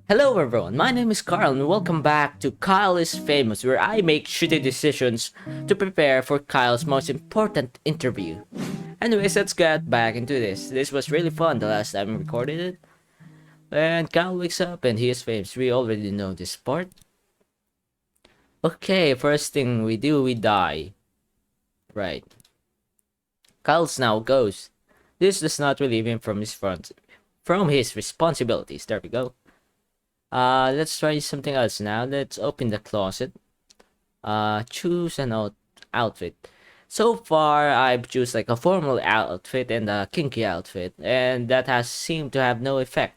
Hello everyone, my name is Carl and welcome back to Kyle is Famous, where I make shitty decisions to prepare for Kyle's most important interview. Anyways, let's get back into this. This was really fun the last time we recorded it. And Kyle wakes up and he is famous. We already know this part. Okay, first thing we do, we die. Right. Kyle's now ghost. This does not relieve him from his responsibilities. There we go. Let's try something else now. Let's open the closet. Choose an outfit. So far, I've choose like a formal outfit and a kinky outfit, and that has seemed to have no effect.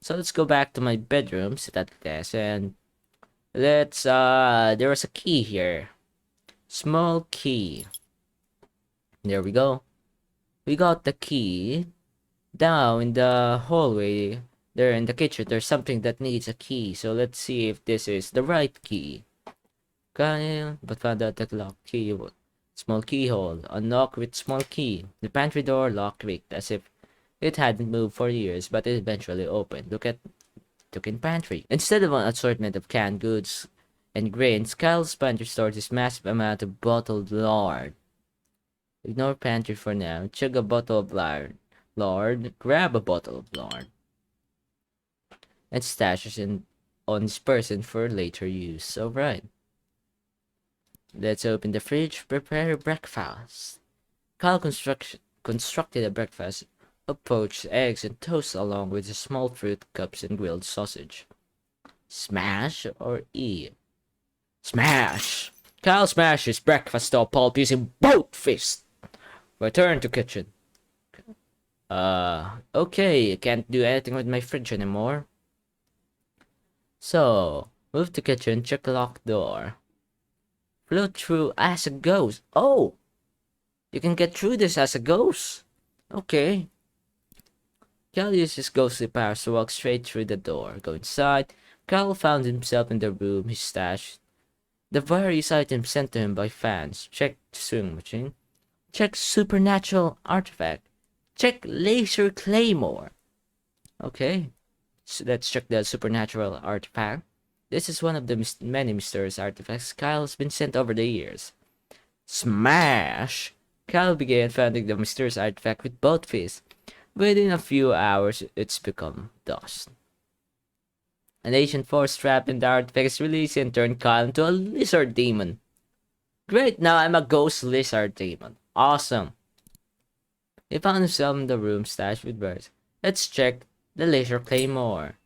So let's go back to my bedroom, sit at the desk, and there was a key here. Small key. There we go. We got the key. Down in the hallway, there in the kitchen, there's something that needs a key. So let's see if this is the right key. Okay, but found out the lock key. Small keyhole. Unlock with small key. The pantry door lock creaked as if it hadn't moved for years, but it eventually opened. Look in pantry. Instead of an assortment of canned goods and grains, Kyle's pantry stores this massive amount of bottled lard. Ignore pantry for now. Chug a bottle of lard. Grab a bottle of lard. And stashes it on his person for later use. Alright. Let's open the fridge. Prepare breakfast. Kyle constructed a breakfast of poached eggs and toast along with the small fruit cups and grilled sausage. Smash or eat? Smash! Kyle smashed his breakfast to a pulp using both fists. Return to kitchen. Okay, can't do anything with my fridge anymore. So, move to kitchen, check the locked door. Float through as a ghost. Oh! You can get through this as a ghost. Okay. Cal used his ghostly powers to walk straight through the door. Go inside. Cal found himself in the room he stashed the various items sent to him by fans. Check swing machine. Check supernatural artifact. Check laser claymore. Okay. So let's check the supernatural artifact. This is one of the many mysterious artifacts Kyle has been sent over the years. Smash! Kyle began finding the mysterious artifact with both fists. Within a few hours, it's become dust. An ancient force trapped in the artifact is released and turned Kyle into a lizard demon. Great, now I'm a ghost lizard demon. Awesome. He found himself in the room stashed with birds. Let's check the laser claymore.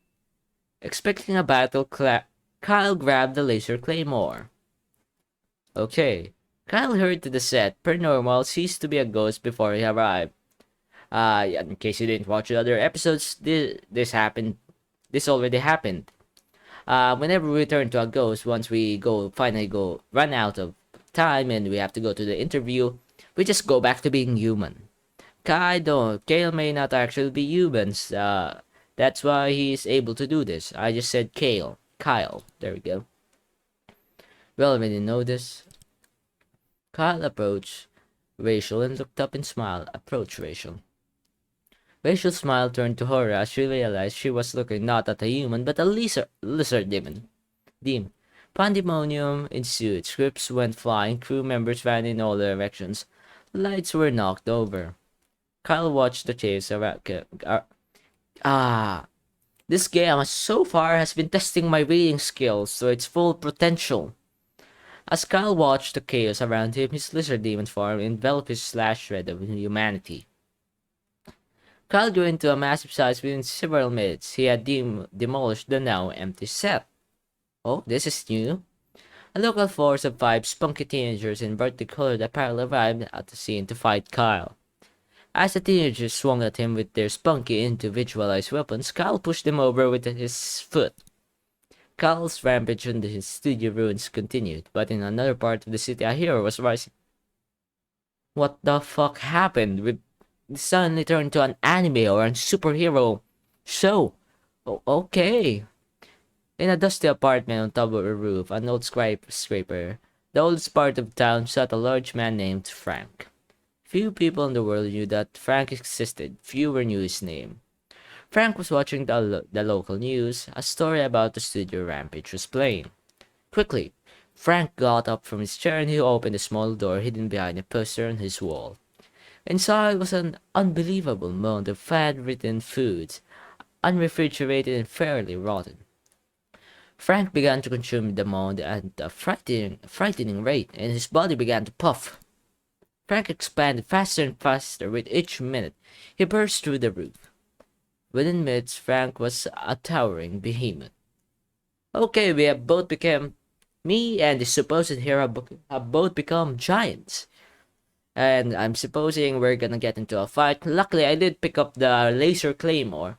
Expecting a battle, Kyle grabbed the laser claymore. Okay. Kyle hurried to the set. Per normal, ceased to be a ghost before he arrived. In case you didn't watch the other episodes, this already happened. Whenever we turn to a ghost, once we finally run out of time and we have to go to the interview, we just go back to being human. Kale may not actually be humans. That's why he's able to do this. I just said Kyle. There we go. We already know this. Kyle approached Rachel and looked up and smiled. Approach Rachel. Rachel's smile turned to horror as she realized she was looking not at a human but a lizard demon. Pandemonium ensued. Scripts went flying. Crew members ran in all directions. Lights were knocked over. Kyle watched the chase around. This game so far has been testing my reading skills to its full potential. As Kyle watched the chaos around him, his lizard demon form enveloped his last shred of humanity. Kyle grew into a massive size within several minutes. He had demolished the now empty set. Oh, this is new. A local force of 5 spunky teenagers in brightly colored apparel arrived at the scene to fight Kyle. As the teenagers swung at him with their spunky individualized weapons, Kyle pushed them over with his foot. Kyle's rampage on the studio ruins continued, but in another part of the city a hero was rising. What the fuck happened? It suddenly turned to an anime or a superhero show. Oh, okay. In a dusty apartment on top of a roof, an old skyscraper, the oldest part of town, sat a large man named Frank. Few people in the world knew that Frank existed. Fewer knew his name. Frank was watching the local news. A story about the studio rampage was playing. Quickly, Frank got up from his chair and he opened a small door hidden behind a poster on his wall. Inside was an unbelievable mound of fat-ridden foods, unrefrigerated and fairly rotten. Frank began to consume the mound at a frightening rate, and his body began to puff. Frank expanded faster and faster with each minute. He burst through the roof. Within minutes, Frank was a towering behemoth. Okay, we have both become me and the supposed hero have both become giants. And I'm supposing we're gonna get into a fight. Luckily, I did pick up the laser claymore.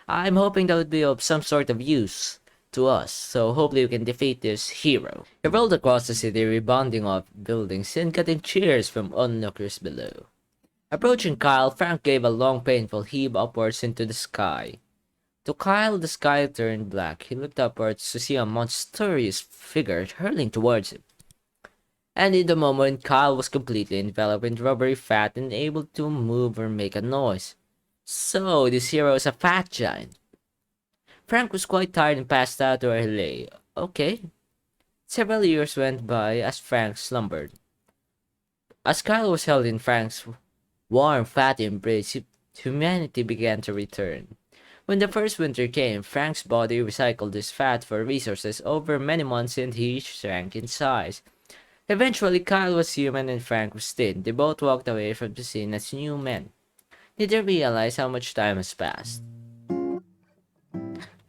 I'm hoping that would be of some sort of use to us, so hopefully we can defeat this hero. He rolled across the city, rebounding off buildings and getting cheers from onlookers below. Approaching Kyle, Frank gave a long painful heave upwards into the sky. To Kyle, the sky turned black. He looked upwards to see a monstrous figure hurling towards him. And in the moment, Kyle was completely enveloped in rubbery fat and able to move or make a noise. So, this hero is a fat giant. Frank was quite tired and passed out where he lay. Okay. Several years went by as Frank slumbered. As Kyle was held in Frank's warm, fatty embrace, humanity began to return. When the first winter came, Frank's body recycled his fat for resources over many months and he shrank in size. Eventually, Kyle was human and Frank was thin. They both walked away from the scene as new men. Neither realized how much time has passed.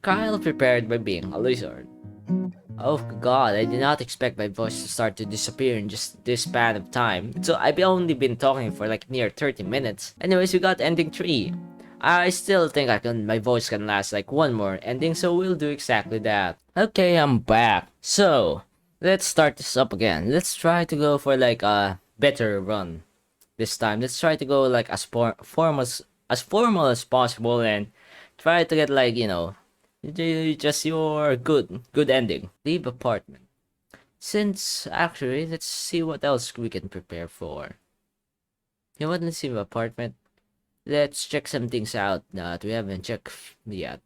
Kyle prepared by being a lizard. Oh god, I did not expect my voice to start to disappear in just this span of time. So I've only been talking for like near 30 minutes. Anyways, we got ending 3. I still think my voice can last like one more ending, so we'll do exactly that. Okay, I'm back. So, let's start this up again. Let's try to go for like a better run this time. Let's try to go like as formal as possible and try to get like, just your good ending. Leave apartment. Since actually, let's see what else we can prepare for. You know what? Let's leave apartment. Let's check some things out that we haven't checked yet.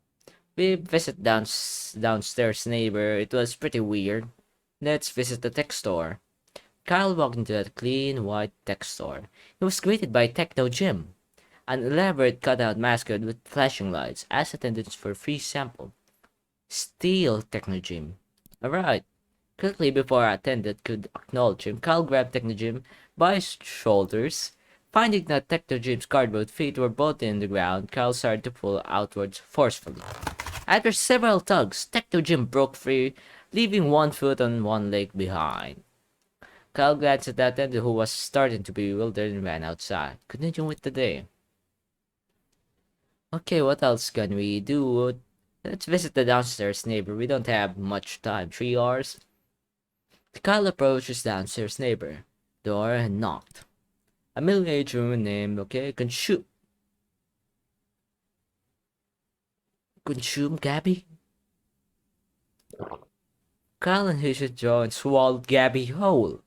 We visit downstairs neighbor. It was pretty weird. Let's visit the tech store. Kyle walked into that clean white tech store. He was greeted by Techno Jim, an elaborate cutout mascot with flashing lights, as attendance for a free sample. Steal, Techno Jim. Alright. Quickly before our attendant could acknowledge him, Kyle grabbed Techno Jim by his shoulders. Finding that Techno Jim's cardboard feet were both in the ground, Kyle started to pull outwards forcefully. After several tugs, Techno Jim broke free, leaving one foot and one leg behind. Kyle glanced at the attendant who was starting to be bewildered and ran outside. Continuing with the day. Okay, what else can we do? Let's visit the downstairs neighbor. We don't have much time. 3 hours. Kyle approached his downstairs neighbor. Door and knocked. A middle-aged woman named, Consume Gabby? Kyle unhinged his jaw and swallowed Gabby whole.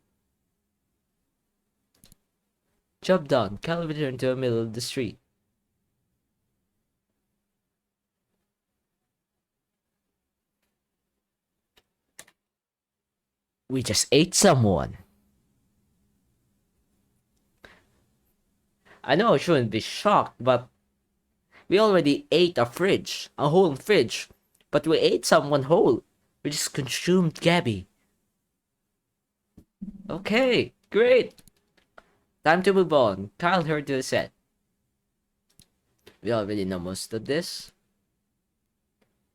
Job done. Kyle returned to the middle of the street. We just ate someone. I know I shouldn't be shocked, but we already ate a whole fridge, but we ate someone whole. We just consumed Gabby. Okay, great. Time to move on. Kyle heard to the set. We already know most of this.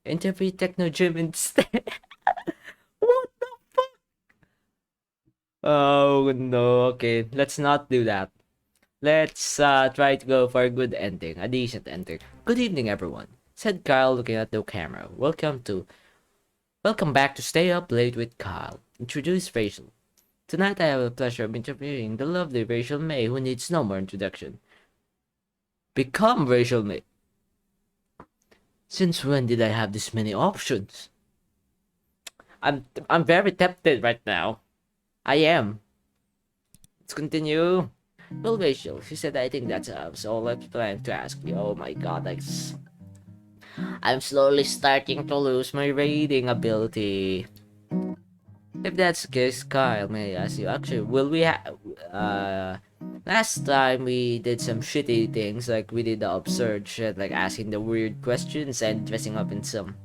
Interview Techno Jim instead. What the fuck? Oh no, okay, let's not do that. Let's try to go for a good ending, a decent ending. Good evening, everyone, said Kyle looking at the camera. Welcome back to Stay Up Late with Kyle. Introduce Rachel. Tonight I have the pleasure of interviewing the lovely Rachel May, who needs no more introduction. Become Rachel May. Since when did I have this many options? I'm very tempted right now. I am. Let's continue. Well, Rachel, she said, I think that's all I was planning to ask you. Oh my god, I'm slowly starting to lose my reading ability. If that's the case, Kyle, may I ask you, actually, will we last time we did some shitty things, like we did the absurd shit, like asking the weird questions and dressing up in some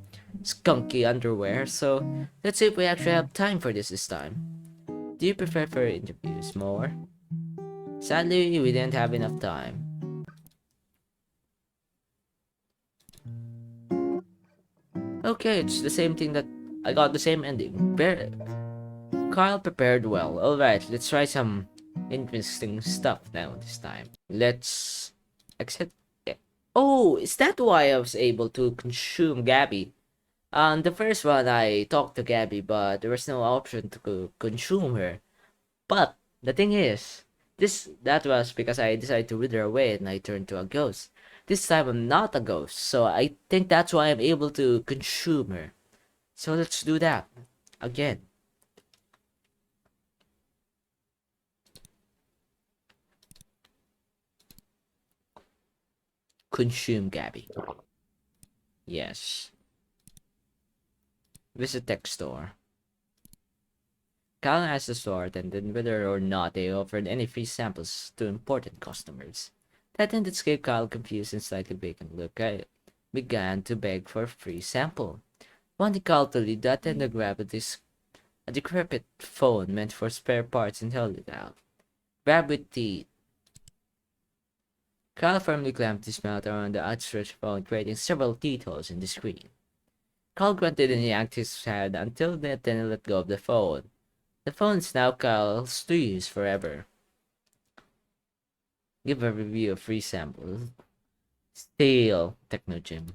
skunky underwear, so let's see if we actually have time for this time. Do you prefer for interviews more? Sadly, we didn't have enough time. Okay, it's the same thing that I got the same ending. Kyle prepared well. Alright, let's try some interesting stuff now this time. Let's accept. Oh, is that why I was able to consume Gabby? On the first one, I talked to Gabby, but there was no option to consume her. But the thing is, that was because I decided to wither away and I turned to a ghost. This time I'm not a ghost, so I think that's why I'm able to consume her. So let's do that again. Consume Gabby. Yes. Visit tech store. Kyle asked the store attendant whether or not they offered any free samples to important customers. The attendant gave Kyle confused and slightly vacant look. I began to beg for a free sample. Wanting Kyle to leave, the attendant grabbed a decrepit phone meant for spare parts and held it out. Grab with teeth. Kyle firmly clamped his mouth around the outstretched phone, creating several teeth holes in the screen. Kyle grunted and yanked his head until the attendant let go of the phone. The phone is now Kyle's to use forever. Give a review of free samples. Steel Technogym.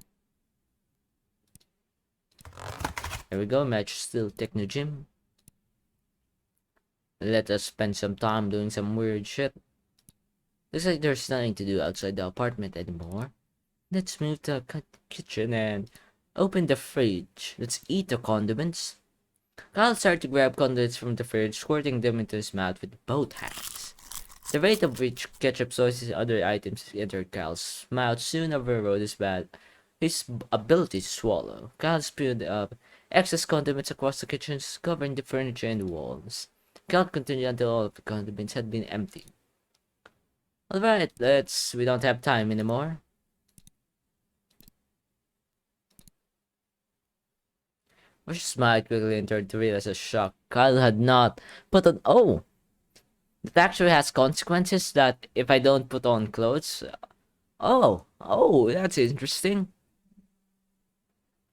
Here we go, match Steel Technogym. Let us spend some time doing some weird shit. Looks like there's nothing to do outside the apartment anymore. Let's move to the kitchen and open the fridge. Let's eat the condiments. Kyle started to grab condiments from the fridge, squirting them into his mouth with both hands. The rate of which ketchup, sauces, and other items entered Kyle's mouth soon overrode his ability to swallow. Kyle spewed up excess condiments across the kitchen, covering the furniture and the walls. Kyle continued until all of the condiments had been emptied. Alright, we don't have time anymore. Bush smiled quickly and turned to realize a shock. Kyle had not put on. Oh! It actually has consequences that if I don't put on clothes. Oh, that's interesting.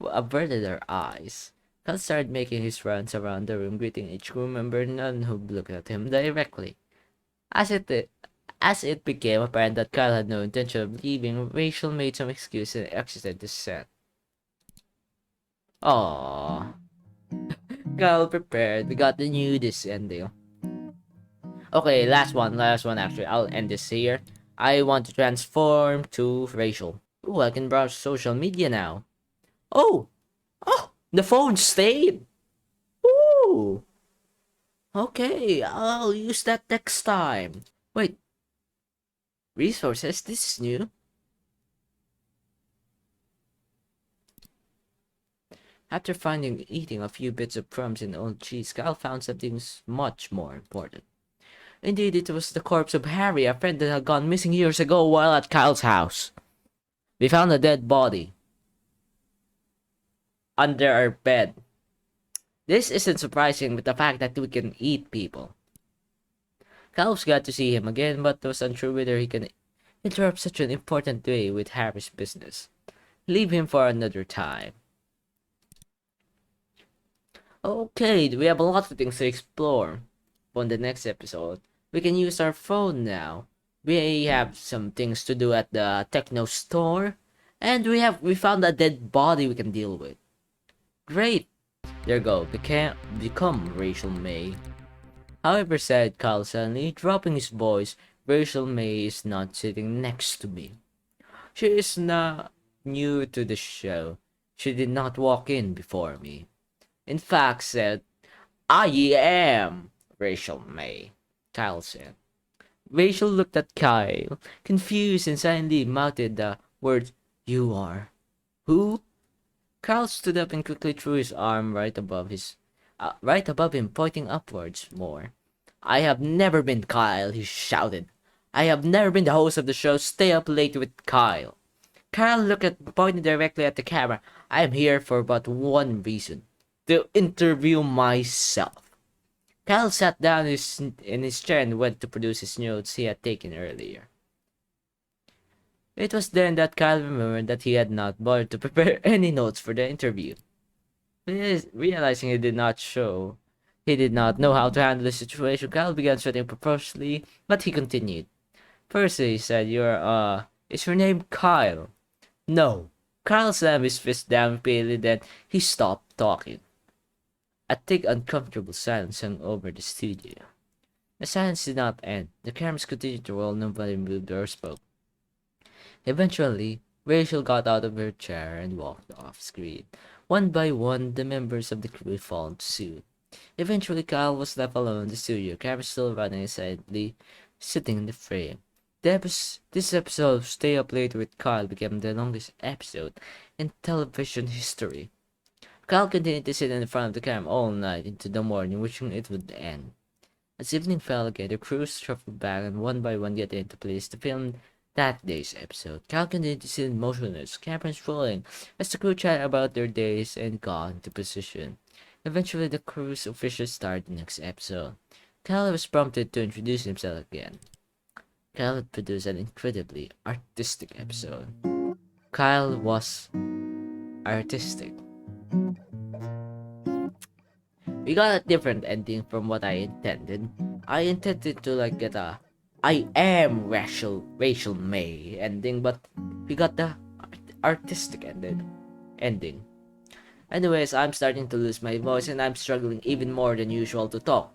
Averted her eyes. Kyle started making his rounds around the room, greeting each crew member, none who looked at him directly. As it became apparent that Kyle had no intention of leaving, Rachel made some excuse and exited the set. Aww. Kyle prepared. We got the nudist ending. Okay, last one actually. I'll end this here. I want to transform to Rachel. Ooh, I can browse social media now. Oh! Oh! The phone stayed! Ooh! Okay, I'll use that next time. Wait. Resources? This is new. After eating a few bits of crumbs and old cheese, Kyle found something much more important. Indeed, it was the corpse of Harry, a friend that had gone missing years ago while at Kyle's house. We found a dead body under our bed. This isn't surprising with the fact that we can eat people. Kyle was glad to see him again, but was unsure whether he can interrupt such an important day with Harry's business. Leave him for another time. Okay, we have a lot of things to explore on the next episode. We can use our phone now. We have some things to do at the techno store. And we found a dead body we can deal with. Great! There you go, become Rachel May. However, said Kyle suddenly, dropping his voice, Rachel May is not sitting next to me. She is not new to the show. She did not walk in before me. In fact, said, I am Rachel May, Kyle said. Rachel looked at Kyle, confused, and suddenly mouthed the words, You are. Who? Carl stood up and quickly threw his arm right above him, pointing upwards more. I have never been Kyle, he shouted. I have never been the host of the show Stay Up Late with Kyle. Kyle pointed directly at the camera. I am here for but one reason. To interview myself. Kyle sat down in his chair and went to produce his notes he had taken earlier. It was then that Kyle remembered that he had not bothered to prepare any notes for the interview. Realizing he did not know how to handle the situation, Kyle began sweating profusely, but he continued. First, he said, is your name Kyle? No. Kyle slammed his fist down repeatedly, then he stopped talking. A thick, uncomfortable silence hung over the studio. The silence did not end. The cameras continued to roll, nobody moved or spoke. Eventually, Rachel got out of her chair and walked off screen. One by one, the members of the crew followed suit. Eventually, Kyle was left alone in the studio, camera still running silently, sitting in the frame. This episode of Stay Up Late with Kyle became the longest episode in television history. Kyle continued to sit in front of the camera all night into the morning, wishing it would end. As evening fell again, the crew shuffled back and one by one get into place to film that day's episode. Kyle continued to sit motionless, cameras rolling, as the crew chatted about their days and got into position. Eventually, the crew's officials started the next episode. Kyle was prompted to introduce himself again. Kyle had produced an incredibly artistic episode. Kyle was artistic. We got a different ending from what I intended. I intended to get a I am Rachel May ending, but we got the artistic ending. Anyways, I'm starting to lose my voice and I'm struggling even more than usual to talk.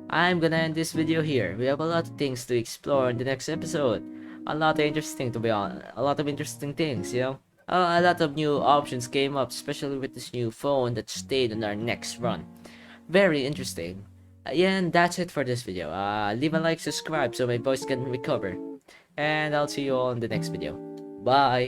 I'm gonna end this video here. We have a lot of things to explore in the next episode. A lot of interesting things, a lot of new options came up, especially with this new phone that stayed on our next run. Very interesting. Yeah, and that's it for this video. Leave a like, subscribe so my voice can recover. And I'll see you all in the next video. Bye!